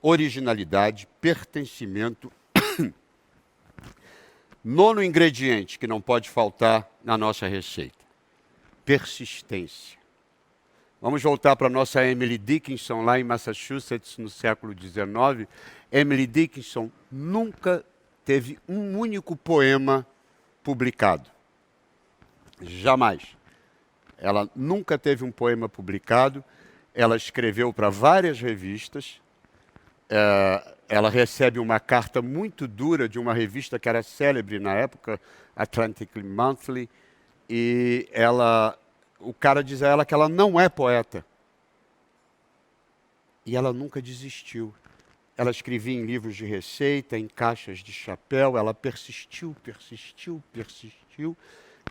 originalidade, pertencimento. Nono ingrediente que não pode faltar na nossa receita: persistência. Vamos voltar para a nossa Emily Dickinson, lá em Massachusetts, no século XIX. Emily Dickinson nunca teve um único poema publicado. Jamais. Ela nunca teve um poema publicado, ela escreveu para várias revistas, ela recebe uma carta muito dura de uma revista que era célebre na época, Atlantic Monthly, e o cara diz a ela que ela não é poeta. E ela nunca desistiu. Ela escrevia em livros de receita, em caixas de chapéu, ela persistiu, persistiu, persistiu.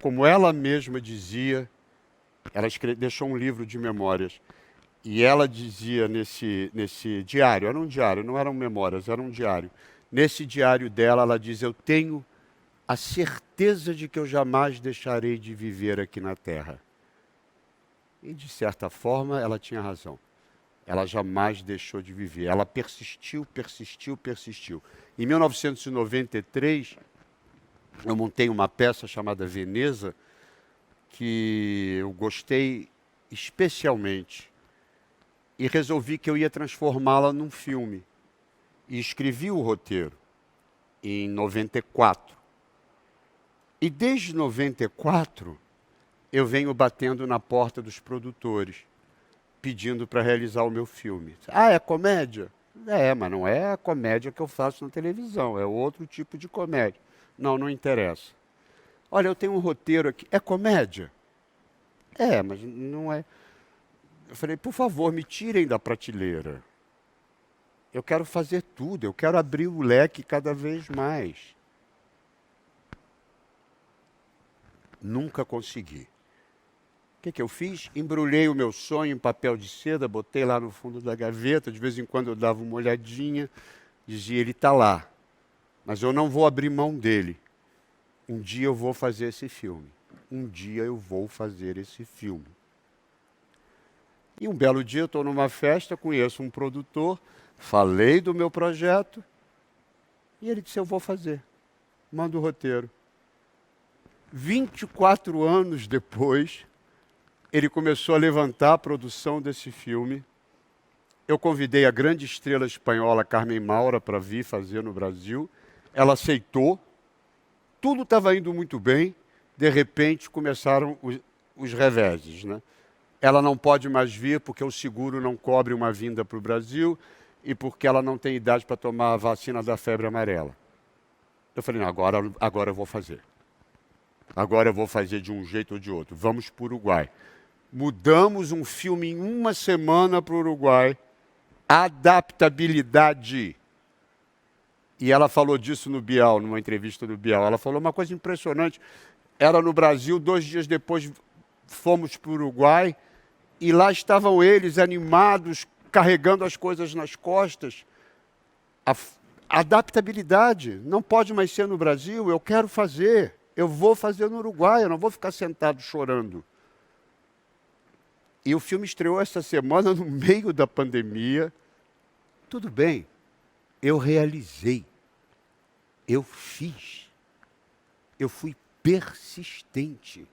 Como ela mesma dizia, ela deixou um livro de memórias. E ela dizia nesse diário, era um diário, não eram memórias, era um diário. Nesse diário dela, ela diz: eu tenho a certeza de que eu jamais deixarei de viver aqui na Terra. E, de certa forma, ela tinha razão. Ela jamais deixou de viver. Ela persistiu, persistiu, persistiu. Em 1993, eu montei uma peça chamada Veneza, que eu gostei especialmente. E resolvi que eu ia transformá-la num filme. E escrevi o roteiro em 94. E desde 94, eu venho batendo na porta dos produtores, pedindo para realizar o meu filme. Ah, é comédia? É, mas não é a comédia que eu faço na televisão, é outro tipo de comédia. Não, não interessa. Olha, eu tenho um roteiro aqui. É comédia? É, mas não é. Eu falei, por favor, me tirem da prateleira. Eu quero fazer tudo, eu quero abrir o leque cada vez mais. Nunca consegui. O que eu fiz? Embrulhei o meu sonho em papel de seda, botei lá no fundo da gaveta, de vez em quando eu dava uma olhadinha, dizia, ele está lá, mas eu não vou abrir mão dele. Um dia eu vou fazer esse filme. Um dia eu vou fazer esse filme. E um belo dia eu estou numa festa, conheço um produtor, falei do meu projeto, e ele disse, eu vou fazer. Manda o roteiro. 24 anos depois, ele começou a levantar a produção desse filme. Eu convidei a grande estrela espanhola Carmen Maura para vir fazer no Brasil. Ela aceitou. Tudo estava indo muito bem. De repente, começaram os reveses, né? Ela não pode mais vir porque o seguro não cobre uma vinda para o Brasil e porque ela não tem idade para tomar a vacina da febre amarela. Eu falei, não, agora eu vou fazer. Agora eu vou fazer de um jeito ou de outro. Vamos para o Uruguai. Mudamos um filme em uma semana para o Uruguai. Adaptabilidade. E ela falou disso no Bial, numa entrevista do Bial. Ela falou uma coisa impressionante. Era no Brasil, 2 dias depois fomos para o Uruguai e lá estavam eles animados, carregando as coisas nas costas. A adaptabilidade. Não pode mais ser no Brasil, eu quero fazer. Eu vou fazer no Uruguai, eu não vou ficar sentado chorando. E o filme estreou essa semana no meio da pandemia. Tudo bem, eu realizei, eu fiz, eu fui persistente.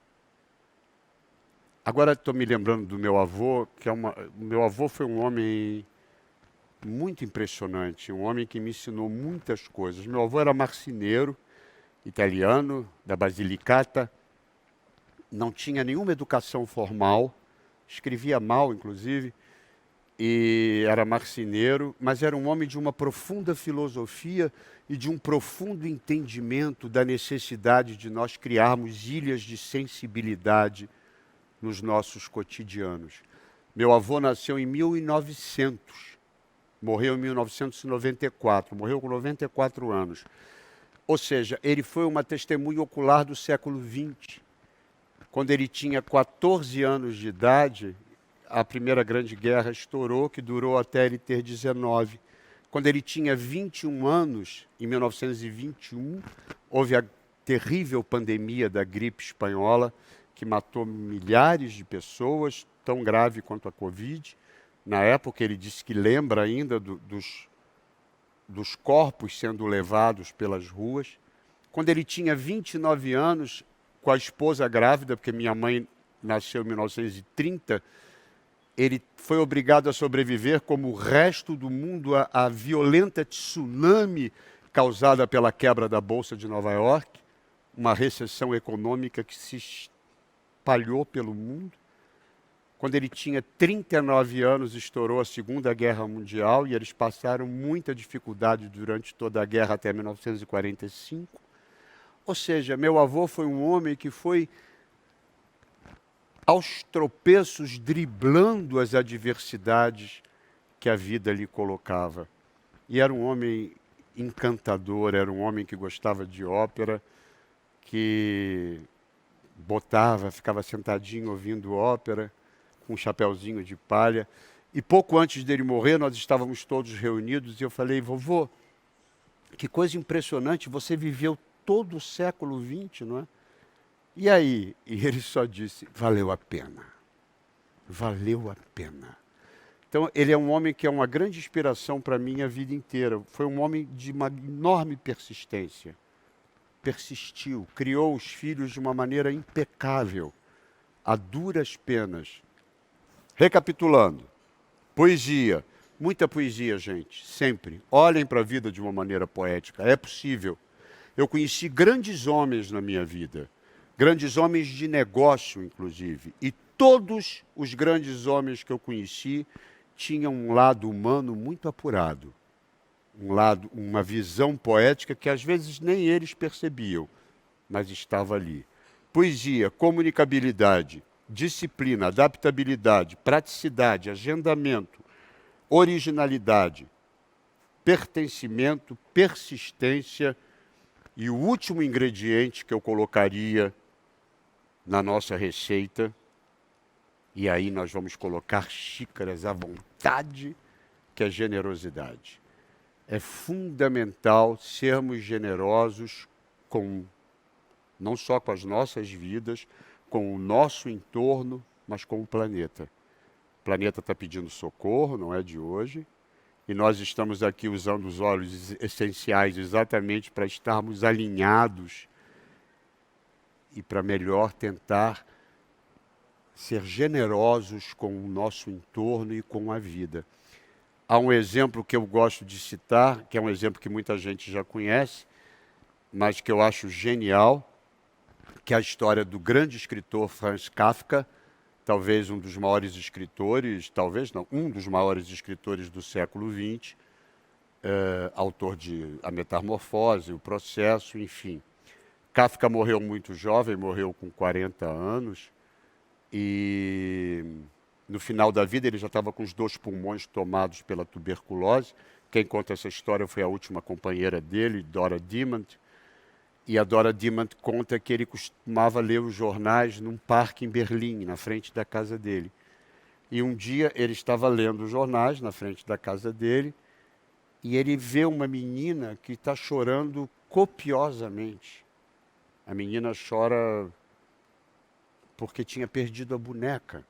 Agora estou me lembrando do meu avô, meu avô foi um homem muito impressionante, um homem que me ensinou muitas coisas. Meu avô era marceneiro, italiano, da Basilicata, não tinha nenhuma educação formal, escrevia mal, inclusive, e era marceneiro, mas era um homem de uma profunda filosofia e de um profundo entendimento da necessidade de nós criarmos ilhas de sensibilidade nos nossos cotidianos. Meu avô nasceu em 1900, morreu em 1994, morreu com 94 anos. Ou seja, ele foi uma testemunha ocular do século XX. Quando ele tinha 14 anos de idade, a Primeira Grande Guerra estourou, que durou até ele ter 19. Quando ele tinha 21 anos, em 1921, houve a terrível pandemia da gripe espanhola, que matou milhares de pessoas, tão grave quanto a Covid. Na época, ele disse que lembra ainda dos corpos sendo levados pelas ruas. Quando ele tinha 29 anos, com a esposa grávida, porque minha mãe nasceu em 1930, ele foi obrigado a sobreviver, como o resto do mundo, à violenta tsunami causada pela quebra da Bolsa de Nova York, uma recessão econômica que se espalhou pelo mundo. Quando ele tinha 39 anos, estourou a Segunda Guerra Mundial e eles passaram muita dificuldade durante toda a guerra até 1945. Ou seja, meu avô foi um homem que foi aos tropeços, driblando as adversidades que a vida lhe colocava. E era um homem encantador, era um homem que gostava de ópera, que ficava sentadinho ouvindo ópera, com um chapeuzinho de palha. E pouco antes dele morrer, nós estávamos todos reunidos e eu falei, vovô, que coisa impressionante, você viveu todo o século XX, não é? E aí? E ele só disse, valeu a pena. Valeu a pena. Então, ele é um homem que é uma grande inspiração para mim a vida inteira. Foi um homem de uma enorme persistência. Persistiu, criou os filhos de uma maneira impecável, a duras penas. Recapitulando, poesia, muita poesia, gente, sempre. Olhem para a vida de uma maneira poética, é possível. Eu conheci grandes homens na minha vida, grandes homens de negócio, inclusive, e todos os grandes homens que eu conheci tinham um lado humano muito apurado, uma visão poética que às vezes nem eles percebiam, mas estava ali. Poesia, comunicabilidade, disciplina, adaptabilidade, praticidade, agendamento, originalidade, pertencimento, persistência e o último ingrediente que eu colocaria na nossa receita, e aí nós vamos colocar xícaras à vontade, que é generosidade. É fundamental sermos generosos não só com as nossas vidas, com o nosso entorno, mas com o planeta. O planeta está pedindo socorro, não é de hoje, e nós estamos aqui usando os óleos essenciais exatamente para estarmos alinhados e para melhor tentar ser generosos com o nosso entorno e com a vida. Há um exemplo que eu gosto de citar, que é um exemplo que muita gente já conhece, mas que eu acho genial, que é a história do grande escritor Franz Kafka, talvez um dos maiores escritores, talvez não, um dos maiores escritores do século XX, autor de A Metamorfose, O Processo, enfim. Kafka morreu muito jovem, morreu com 40 anos, e no final da vida ele já estava com os 2 pulmões tomados pela tuberculose. Quem conta essa história foi a última companheira dele, Dora Dimond. E a Dora Dimond conta que ele costumava ler os jornais num parque em Berlim, na frente da casa dele. E um dia ele estava lendo os jornais na frente da casa dele e ele vê uma menina que está chorando copiosamente. A menina chora porque tinha perdido a boneca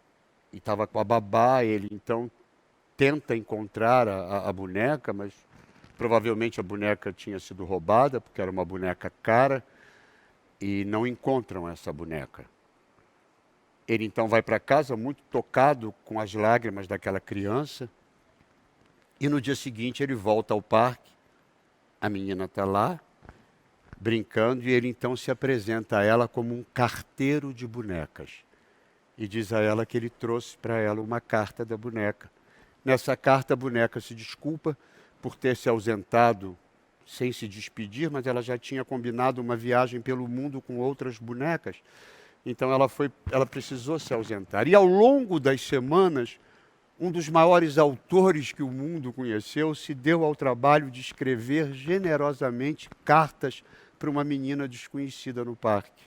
e estava com a babá. Ele então tenta encontrar a boneca, mas provavelmente a boneca tinha sido roubada, porque era uma boneca cara, e não encontram essa boneca. Ele então vai para casa muito tocado com as lágrimas daquela criança, e no dia seguinte ele volta ao parque, a menina está lá, brincando, e ele então se apresenta a ela como um carteiro de bonecas. E diz a ela que ele trouxe para ela uma carta da boneca. Nessa carta a boneca se desculpa por ter se ausentado sem se despedir, mas ela já tinha combinado uma viagem pelo mundo com outras bonecas. Então ela precisou se ausentar. E ao longo das semanas, um dos maiores autores que o mundo conheceu se deu ao trabalho de escrever generosamente cartas para uma menina desconhecida no parque.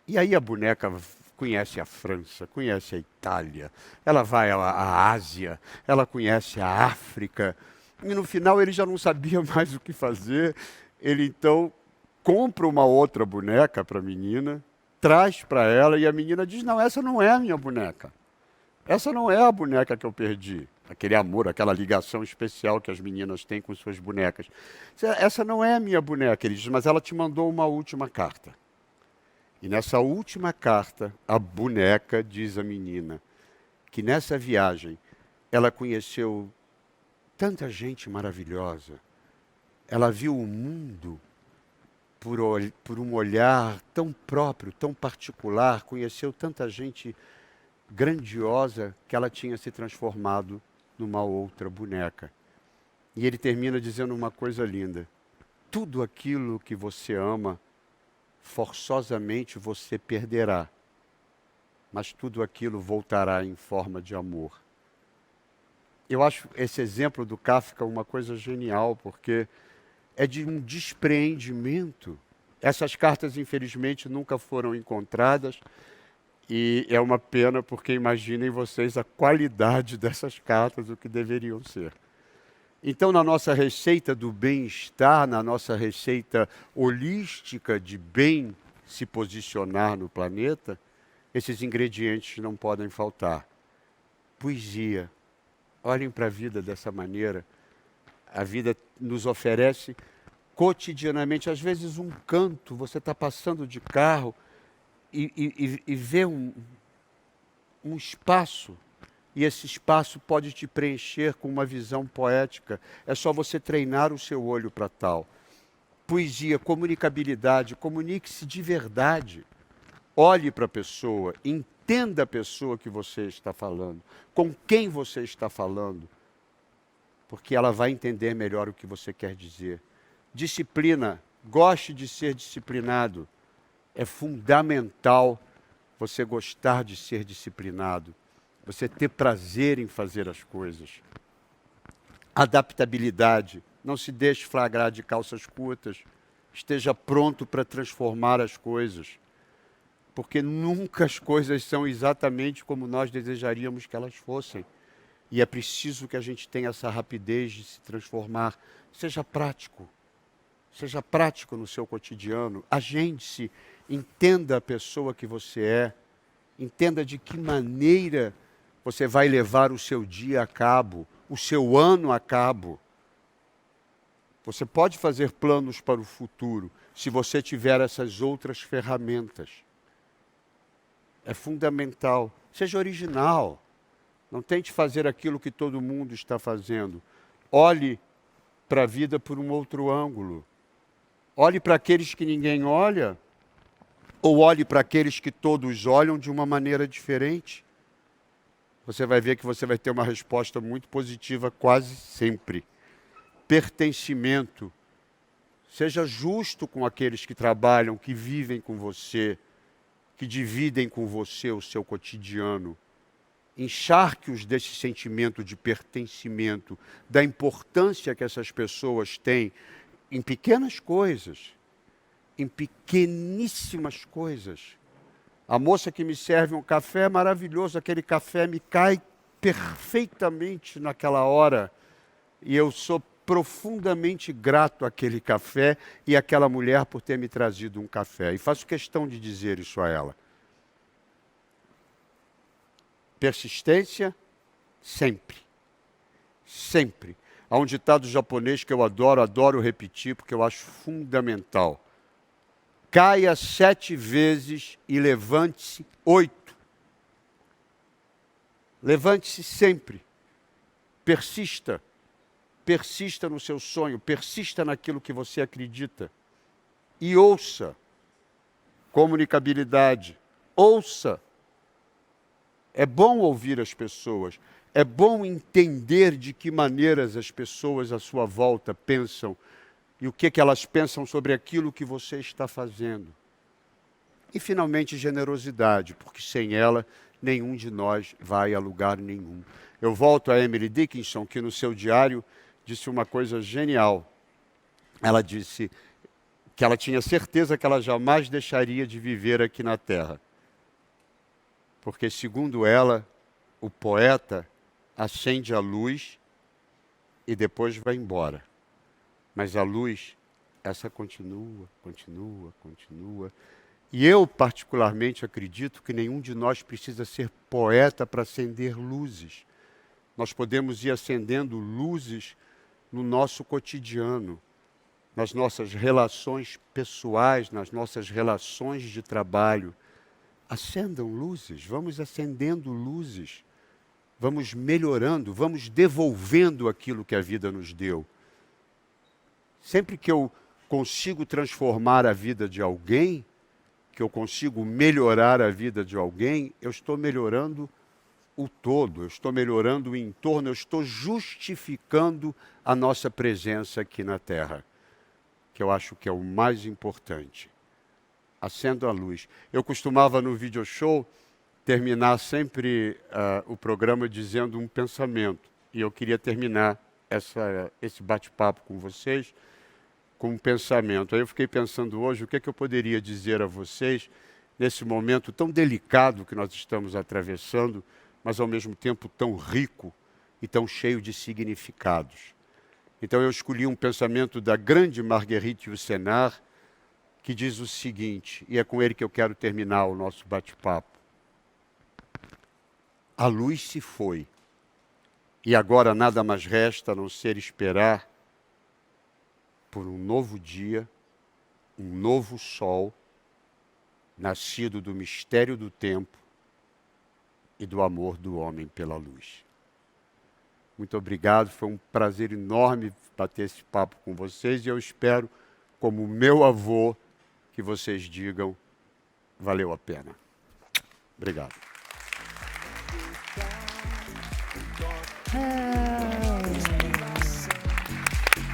E aí a boneca conhece a França, conhece a Itália, ela vai à Ásia, ela conhece a África, e no final ele já não sabia mais o que fazer. Ele então compra uma outra boneca para a menina, traz para ela, e a menina diz, não, essa não é a minha boneca. Essa não é a boneca que eu perdi. Aquele amor, aquela ligação especial que as meninas têm com suas bonecas. Essa não é a minha boneca, ele diz, mas ela te mandou uma última carta. E nessa última carta, a boneca diz à menina que nessa viagem ela conheceu tanta gente maravilhosa. Ela viu o mundo por um olhar tão próprio, tão particular, conheceu tanta gente grandiosa que ela tinha se transformado numa outra boneca. E ele termina dizendo uma coisa linda: tudo aquilo que você ama, forçosamente você perderá, mas tudo aquilo voltará em forma de amor. Eu acho esse exemplo do Kafka uma coisa genial, porque é de um despreendimento. Essas cartas, infelizmente, nunca foram encontradas, e é uma pena, porque imaginem vocês a qualidade dessas cartas, o que deveriam ser. Então, na nossa receita do bem-estar, na nossa receita holística de bem se posicionar no planeta, esses ingredientes não podem faltar. Poesia. Olhem para a vida dessa maneira. A vida nos oferece cotidianamente, às vezes um canto, você está passando de carro e vê um espaço, e esse espaço pode te preencher com uma visão poética. É só você treinar o seu olho para tal. Poesia, comunicabilidade, comunique-se de verdade. Olhe para a pessoa, entenda a pessoa que você está falando, com quem você está falando, porque ela vai entender melhor o que você quer dizer. Disciplina, goste de ser disciplinado. É fundamental você gostar de ser disciplinado, você ter prazer em fazer as coisas. Adaptabilidade, não se deixe flagrar de calças curtas, esteja pronto para transformar as coisas, porque nunca as coisas são exatamente como nós desejaríamos que elas fossem. E é preciso que a gente tenha essa rapidez de se transformar. Seja prático no seu cotidiano, agende-se, entenda a pessoa que você é, entenda de que maneira você vai levar o seu dia a cabo, o seu ano a cabo. Você pode fazer planos para o futuro, se você tiver essas outras ferramentas. É fundamental. Seja original. Não tente fazer aquilo que todo mundo está fazendo. Olhe para a vida por um outro ângulo. Olhe para aqueles que ninguém olha, ou olhe para aqueles que todos olham de uma maneira diferente. Você vai ver que você vai ter uma resposta muito positiva quase sempre. Pertencimento. Seja justo com aqueles que trabalham, que vivem com você, que dividem com você o seu cotidiano. Encharque-os desse sentimento de pertencimento, da importância que essas pessoas têm em pequenas coisas, em pequeníssimas coisas. A moça que me serve um café é maravilhoso, aquele café me cai perfeitamente naquela hora, e eu sou profundamente grato àquele café e àquela mulher por ter me trazido um café, e faço questão de dizer isso a ela. Persistência, sempre. Sempre. Há um ditado japonês que eu adoro repetir, porque eu acho fundamental. Caia 7 vezes e levante-se 8. Levante-se sempre. Persista. Persista no seu sonho, persista naquilo que você acredita. E ouça. Comunicabilidade. Ouça. É bom ouvir as pessoas, é bom entender de que maneiras as pessoas à sua volta pensam e o que elas pensam sobre aquilo que você está fazendo. E, finalmente, generosidade, porque sem ela, nenhum de nós vai a lugar nenhum. Eu volto a Emily Dickinson, que no seu diário disse uma coisa genial. Ela disse que ela tinha certeza que ela jamais deixaria de viver aqui na Terra. Porque, segundo ela, o poeta acende a luz e depois vai embora. Mas a luz, essa continua. E eu, particularmente, acredito que nenhum de nós precisa ser poeta para acender luzes. Nós podemos ir acendendo luzes no nosso cotidiano, nas nossas relações pessoais, nas nossas relações de trabalho. Acendam luzes, vamos acendendo luzes, vamos melhorando, vamos devolvendo aquilo que a vida nos deu. Sempre que eu consigo transformar a vida de alguém, que eu consigo melhorar a vida de alguém, eu estou melhorando o todo, eu estou melhorando o entorno, eu estou justificando a nossa presença aqui na Terra, que eu acho que é o mais importante. Acendo a luz. Eu costumava no video show terminar sempre o programa dizendo um pensamento, e eu queria terminar esse bate-papo com vocês com um pensamento. Aí eu fiquei pensando hoje o que é que eu poderia dizer a vocês nesse momento tão delicado que nós estamos atravessando, mas ao mesmo tempo tão rico e tão cheio de significados. Então eu escolhi um pensamento da grande Marguerite Yourcenar, que diz o seguinte, e é com ele que eu quero terminar o nosso bate-papo. A luz se foi, e agora nada mais resta a não ser esperar por um novo dia, um novo sol, nascido do mistério do tempo e do amor do homem pela luz. Muito obrigado, foi um prazer enorme bater esse papo com vocês e eu espero, como meu avô, que vocês digam, valeu a pena. Obrigado.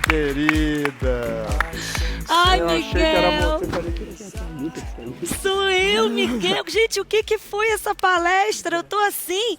Querida. Ai, eu Miguel. Achei que era você. Falei que Sou eu, Miguel. Gente, o que foi essa palestra? Eu tô assim.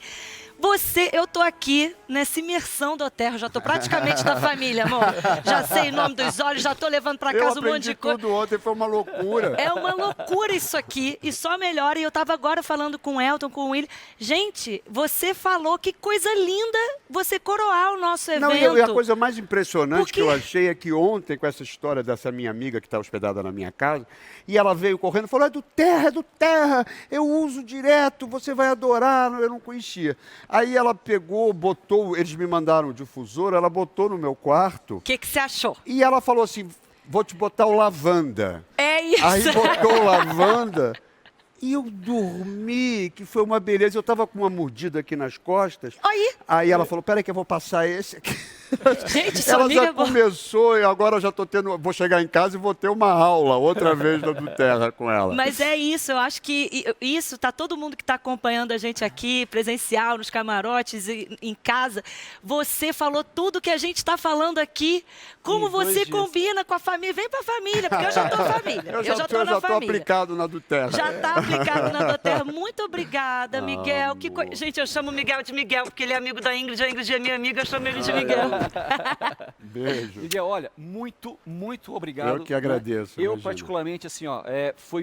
Eu tô aqui nessa imersão do Oterro, já tô praticamente da família, amor. Já sei o nome dos olhos, já tô levando pra casa um monte de coisa. tudo ontem, foi uma loucura. É uma loucura isso aqui, e só melhora. E eu tava agora falando com o Elton, com o William. Gente, você falou, que coisa linda você coroar o nosso evento. Não, e a coisa mais impressionante Porque que eu achei é que ontem, com essa história dessa minha amiga que está hospedada na minha casa, e ela veio correndo e falou, é do Terra, eu uso direto, você vai adorar, eu não conhecia. Aí ela pegou, botou, eles me mandaram o difusor, ela botou no meu quarto. O que você achou? E ela falou assim, vou te botar o lavanda. É isso. Aí botou o lavanda e eu dormi, que foi uma beleza. Eu estava com uma mordida aqui nas costas. Aí ela falou, peraí que eu vou passar esse aqui. Gente, sua ela amiga já começou e agora eu já estou tendo, vou chegar em casa e vou ter uma aula outra vez do Terra com ela. Mas é isso, eu acho que isso, tá todo mundo que está acompanhando a gente aqui, presencial, nos camarotes, em casa, você falou tudo que a gente está falando aqui, como você combina com a família, vem para a família, porque eu já estou família, eu já estou na família. Estou aplicado na do Terra. Já está aplicado na do Terra, muito obrigada, Miguel. Gente, eu chamo Miguel de Miguel, porque ele é amigo da Ingrid, a Ingrid é minha amiga, eu chamo ele de Miguel. Beijo. Miguel, olha, muito obrigado. Eu que agradeço. Eu, imagina. particularmente, assim, ó,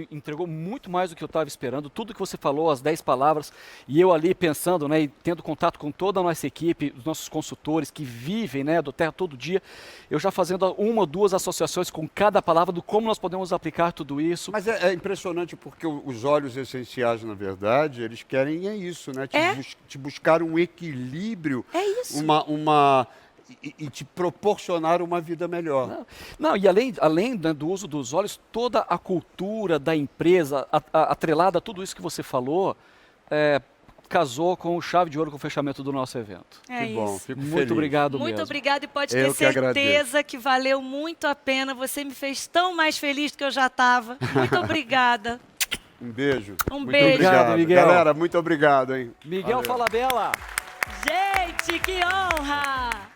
entregou muito mais do que eu estava esperando. Tudo que você falou, as 10 palavras, e eu ali pensando, né, e tendo contato com toda a nossa equipe, os nossos consultores que vivem, né, do Terra todo dia, eu já fazendo uma ou duas associações com cada palavra do como nós podemos aplicar tudo isso. Mas é impressionante porque os óleos essenciais, na verdade, eles querem isso, né? Te buscar um equilíbrio. É isso. E te proporcionar uma vida melhor. Não, e além né, do uso dos óleos, toda a cultura da empresa, atrelada a tudo isso que você falou, casou com chave de ouro com o fechamento do nosso evento. Que bom, fico feliz. Muito obrigado mesmo. Muito obrigada e pode ter certeza que valeu muito a pena. Você me fez tão mais feliz do que eu já estava. Muito obrigada. Um beijo. Um muito beijo. Obrigado, Miguel. Galera, muito obrigado, hein? Miguel Falabella. Gente, que honra!